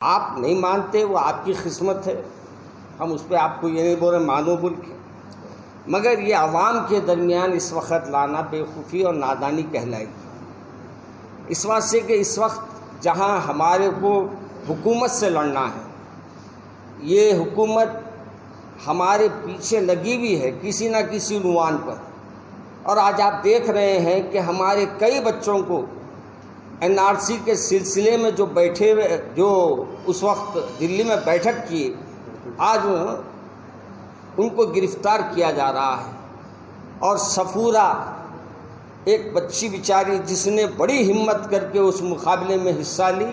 آپ نہیں مانتے وہ آپ کی قسمت ہے، ہم اس پہ آپ کو یہ نہیں بول رہے مانو بول کے، مگر یہ عوام کے درمیان اس وقت لانا بیوقوفی اور نادانی کہلائے گی، اس واسطے کہ اس وقت جہاں ہمارے کو حکومت سے لڑنا ہے، یہ حکومت ہمارے پیچھے لگی ہوئی ہے کسی نہ کسی عنوان پر، اور آج آپ دیکھ رہے ہیں کہ ہمارے کئی بچوں کو NRC کے سلسلے میں جو بیٹھے ہوئے جو اس وقت دلی میں بیٹھک کیے، آج ان کو گرفتار کیا جا رہا ہے، اور صفورہ ایک بچی بیچاری جس نے بڑی ہمت کر کے اس مقابلے میں حصہ لی،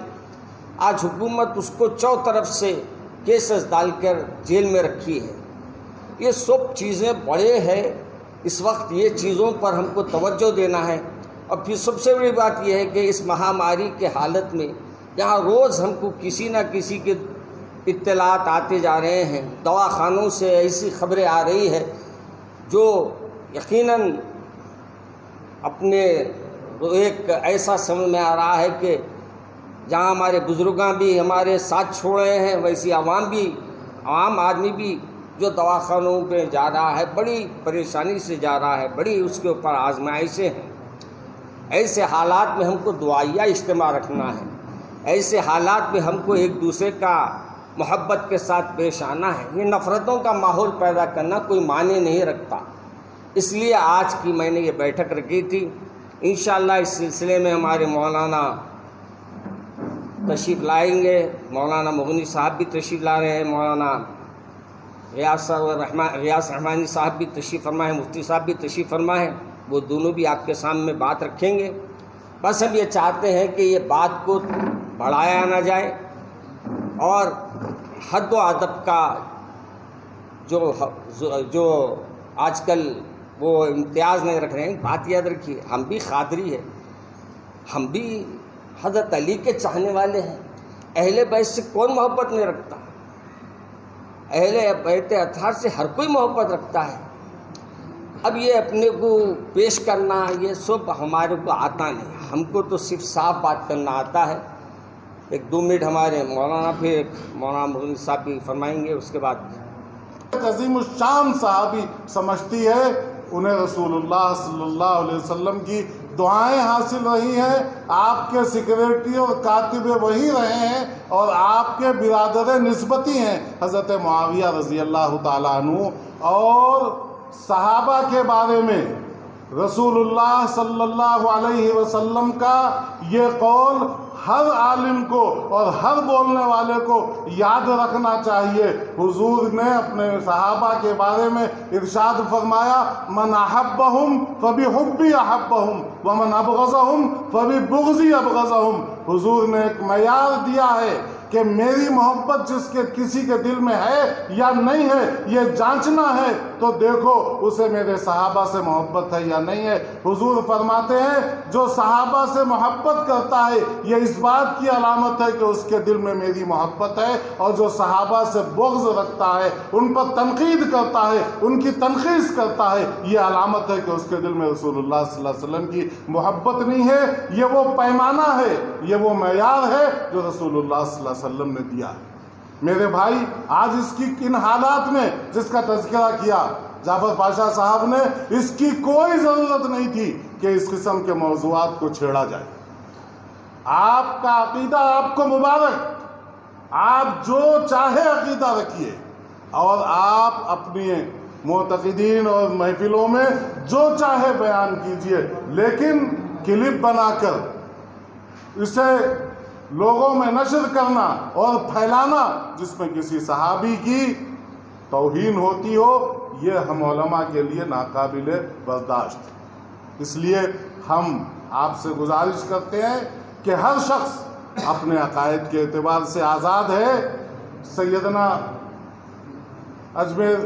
آج حکومت اس کو چوطرف سے کیسز ڈال کر جیل میں رکھی ہے۔ یہ سب چیزیں بڑے ہیں، اس وقت یہ چیزوں پر ہم کو توجہ دینا ہے۔ اور پھر سب سے بڑی بات یہ ہے کہ اس مہاماری کے حالت میں یہاں روز ہم کو کسی نہ کسی کے اطلاعات آتے جا رہے ہیں، دواخانوں سے ایسی خبریں آ رہی ہے جو یقیناً اپنے ایک ایسا سمجھ میں آ رہا ہے کہ جہاں ہمارے بزرگاں بھی ہمارے ساتھ چھوڑ رہے ہیں، ویسی عوام آدمی بھی جو دواخانوں پہ جا رہا ہے بڑی پریشانی سے جا رہا ہے، بڑی اس کے اوپر آزمائشیں ہیں۔ ایسے حالات میں ہم کو دعائیہ اجتماع رکھنا ہے، ایسے حالات میں ہم کو ایک دوسرے کا محبت کے ساتھ پیش آنا ہے۔ یہ نفرتوں کا ماحول پیدا کرنا کوئی معنی نہیں رکھتا، اس لیے آج کی میں نے یہ بیٹھک رکھی تھی۔ انشاءاللہ اس سلسلے میں ہمارے مولانا تشریف لائیں گے، مولانا مغنی صاحب بھی تشریف لا رہے ہیں، مولانا ریاض رحمانی صاحب بھی تشریف فرما ہے، مفتی صاحب بھی تشریف فرما ہے، وہ دونوں بھی آپ کے سامنے بات رکھیں گے۔ بس ہم یہ چاہتے ہیں کہ یہ بات کو بڑھایا نہ جائے، اور حد و ادب کا جو آج کل وہ امتیاز نہیں رکھ رہے ہیں، بات یاد رکھیے ہم بھی قادری ہیں، ہم بھی حضرت علی کے چاہنے والے ہیں۔ اہل بیت سے کون محبت نہیں رکھتا؟ اہل بیت اطہار سے ہر کوئی محبت رکھتا ہے۔ اب یہ اپنے کو پیش کرنا یہ سب ہمارے کو آتا نہیں، ہم کو تو صرف صاف بات کرنا آتا ہے۔ 1-2 منٹ ہمارے مولانا پھر مولانا مغنی صاحب بھی فرمائیں گے، اس کے بعد عظیم الشان صحابی سمجھتی ہے، انہیں رسول اللہ صلی اللہ علیہ وسلم کی دعائیں حاصل رہی ہیں، آپ کے سیکریٹری اور کاتب وحی رہے ہیں، اور آپ کے برادر نسبتی ہیں حضرت معاویہ رضی اللہ تعالیٰ عنہ۔ اور صحابہ کے بارے میں رسول اللہ صلی اللہ علیہ وسلم کا یہ قول ہر عالم کو اور ہر بولنے والے کو یاد رکھنا چاہیے۔ حضور نے اپنے صحابہ کے بارے میں ارشاد فرمایا، من احبہم فبحبی احبہم ومن ابغضہم فببغضی ابغضہم۔ حضور نے ایک معیار دیا ہے کہ میری محبت کسی کے دل میں ہے یا نہیں ہے، یہ جانچنا ہے تو دیکھو اسے میرے صحابہ سے محبت ہے یا نہیں ہے۔ حضور فرماتے ہیں جو صحابہ سے محبت کرتا ہے یہ اس بات کی علامت ہے کہ اس کے دل میں میری محبت ہے، اور جو صحابہ سے بغض رکھتا ہے، ان پر تنقید کرتا ہے، ان کی تنخیص کرتا ہے، یہ علامت ہے کہ اس کے دل میں رسول اللہ صلی اللہ علیہ وسلم کی محبت نہیں ہے۔ یہ وہ پیمانہ ہے، یہ وہ معیار ہے جو رسول اللہ صلی اللہ علیہ وسلم نے دیا ہے۔ میرے بھائی، آج اس کی ان حالات میں جس کا تذکرہ کیا جعفر پاشا صاحب نے، اس کی کوئی ضرورت نہیں تھی کہ اس قسم کے موضوعات کو چھیڑا جائے۔ آپ کا عقیدہ آپ کو مبارک، آپ جو چاہے عقیدہ رکھیے، اور آپ اپنی معتقدین اور محفلوں میں جو چاہے بیان کیجئے، لیکن کلپ بنا کر اسے لوگوں میں نشر کرنا اور پھیلانا جس میں کسی صحابی کی توہین ہوتی ہو، یہ ہم علماء کے لیے ناقابل برداشت۔ اس لیے ہم آپ سے گزارش کرتے ہیں کہ ہر شخص اپنے عقائد کے اعتبار سے آزاد ہے۔ سیدنا اجمیر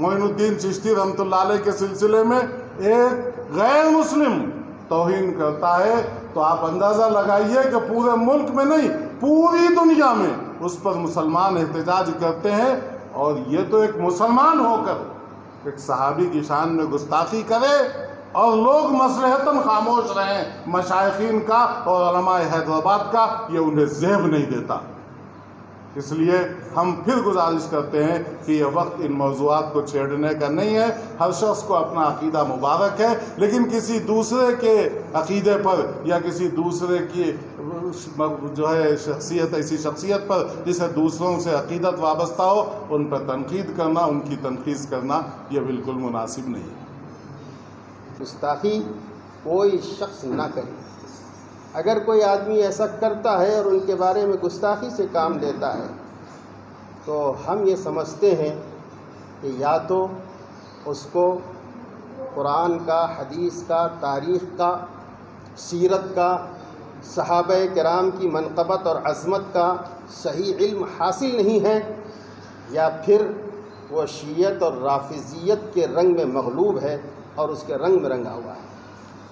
معین الدین چشتی رحمۃ اللہ علیہ کے سلسلے میں ایک غیر مسلم توہین کرتا ہے تو آپ اندازہ لگائیے کہ پورے ملک میں نہیں پوری دنیا میں اس پر مسلمان احتجاج کرتے ہیں، اور یہ تو ایک مسلمان ہو کر ایک صحابی کی شان میں گستاخی کرے اور لوگ مصلحتاً خاموش رہیں، مشائخین کا اور علماء حیدرآباد کا یہ انہیں زیب نہیں دیتا۔ اس لیے ہم پھر گزارش کرتے ہیں کہ یہ وقت ان موضوعات کو چھیڑنے کا نہیں ہے۔ ہر شخص کو اپنا عقیدہ مبارک ہے، لیکن کسی دوسرے کے عقیدے پر یا کسی دوسرے کی جو ہے شخصیت، ایسی شخصیت پر جسے دوسروں سے عقیدت وابستہ ہو، ان پر تنقید کرنا، ان کی تنقید کرنا یہ بالکل مناسب نہیں ہے۔ گستاخی کوئی شخص نہ کرے۔ اگر کوئی آدمی ایسا کرتا ہے اور ان کے بارے میں گستاخی سے کام لیتا ہے تو ہم یہ سمجھتے ہیں کہ یا تو اس کو قرآن کا، حدیث کا، تاریخ کا، سیرت کا، صحابہ کرام کی منقبت اور عظمت کا صحیح علم حاصل نہیں ہے، یا پھر وہ شیعت اور رافضیت کے رنگ میں مغلوب ہے اور اس کے رنگ میں رنگا ہوا ہے،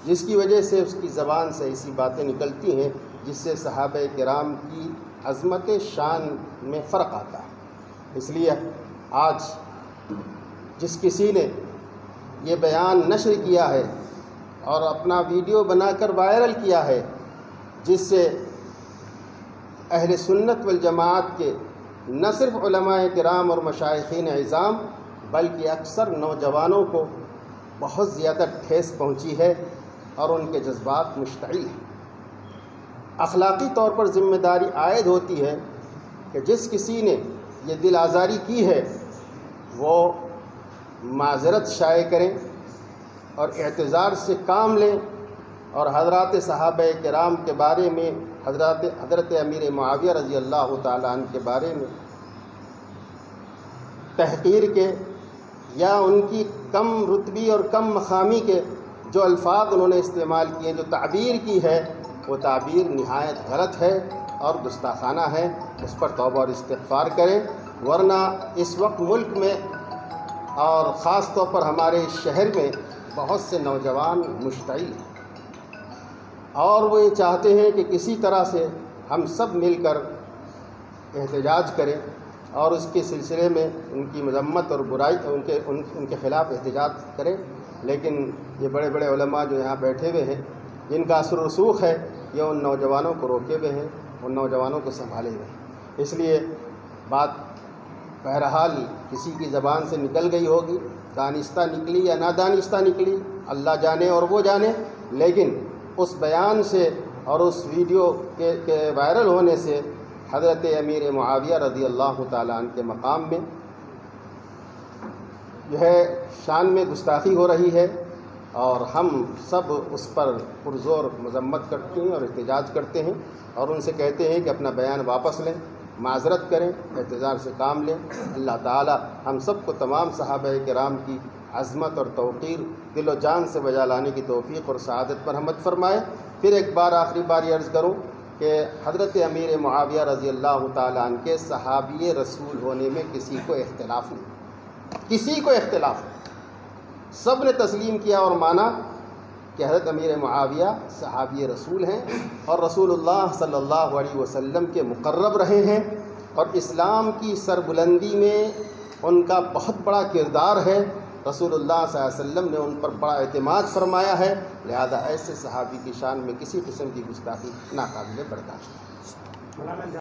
جس کی وجہ سے اس کی زبان سے ایسی باتیں نکلتی ہیں جس سے صحابہ کرام کی عظمت شان میں فرق آتا ہے۔ اس لیے آج جس کسی نے یہ بیان نشر کیا ہے اور اپنا ویڈیو بنا کر وائرل کیا ہے، جس سے اہل سنت والجماعت کے نہ صرف علماء کرام اور مشائخین عظام بلکہ اکثر نوجوانوں کو بہت زیادہ ٹھیس پہنچی ہے اور ان کے جذبات مشتعل ہیں۔ اخلاقی طور پر ذمہ داری عائد ہوتی ہے کہ جس کسی نے یہ دل آزاری کی ہے وہ معذرت شائع کریں اور اعتذار سے کام لیں، اور حضرات صحابہ کرام کے بارے میں، حضرت امیر معاویہ رضی اللہ تعالیٰ عنہ کے بارے میں تحقیر کے یا ان کی کم رتبی اور کم مقامی کے جو الفاظ انہوں نے استعمال کیے، جو تعبیر کی ہے، وہ تعبیر نہایت غلط ہے اور گستاخانہ ہے، اس پر توبہ اور استغفار کریں، ورنہ اس وقت ملک میں اور خاص طور پر ہمارے شہر میں بہت سے نوجوان مشتعل ہیں اور وہ یہ چاہتے ہیں کہ کسی طرح سے ہم سب مل کر احتجاج کریں اور اس کے سلسلے میں ان کی مذمت اور برائی، ان کے خلاف احتجاج کریں، لیکن یہ بڑے بڑے علماء جو یہاں بیٹھے ہوئے ہیں، جن کا اثر و رسوخ ہے، یہ ان نوجوانوں کو روکے ہوئے ہیں، ان نوجوانوں کو سنبھالے ہوئے ہیں۔ اس لیے بات بہرحال کسی کی زبان سے نکل گئی ہوگی، دانستہ نکلی یا نادانستہ نکلی، اللہ جانے اور وہ جانے، لیکن اس بیان سے اور اس ویڈیو کے وائرل ہونے سے حضرت امیر معاویہ رضی اللہ تعالیٰ عنہ کے مقام میں جو ہے شان میں گستاخی ہو رہی ہے، اور ہم سب اس پر پرزور مذمت کرتے ہیں اور احتجاج کرتے ہیں اور ان سے کہتے ہیں کہ اپنا بیان واپس لیں، معذرت کریں، اعتذار سے کام لیں۔ اللہ تعالی ہم سب کو تمام صحابہ کرام کی عظمت اور توقیر دل و جان سے بجا لانے کی توفیق اور سعادت پر رحمت فرمائے۔ پھر ایک بار آخری بار یہ عرض کروں کہ حضرت امیر معاویہ رضی اللہ تعالیٰ عنہ کے صحابی رسول ہونے میں کسی کو اختلاف نہیں، کسی کو اختلاف نہیں، سب نے تسلیم کیا اور مانا کہ حضرت امیر معاویہ صحابی رسول ہیں اور رسول اللہ صلی اللہ علیہ وسلم کے مقرب رہے ہیں، اور اسلام کی سربلندی میں ان کا بہت بڑا کردار ہے۔ رسول اللہ صلی اللہ علیہ وسلم نے ان پر بڑا اعتماد فرمایا ہے، لہذا ایسے صحابی کی شان میں کسی قسم کی گستاخی ناقابل برداشت ہے۔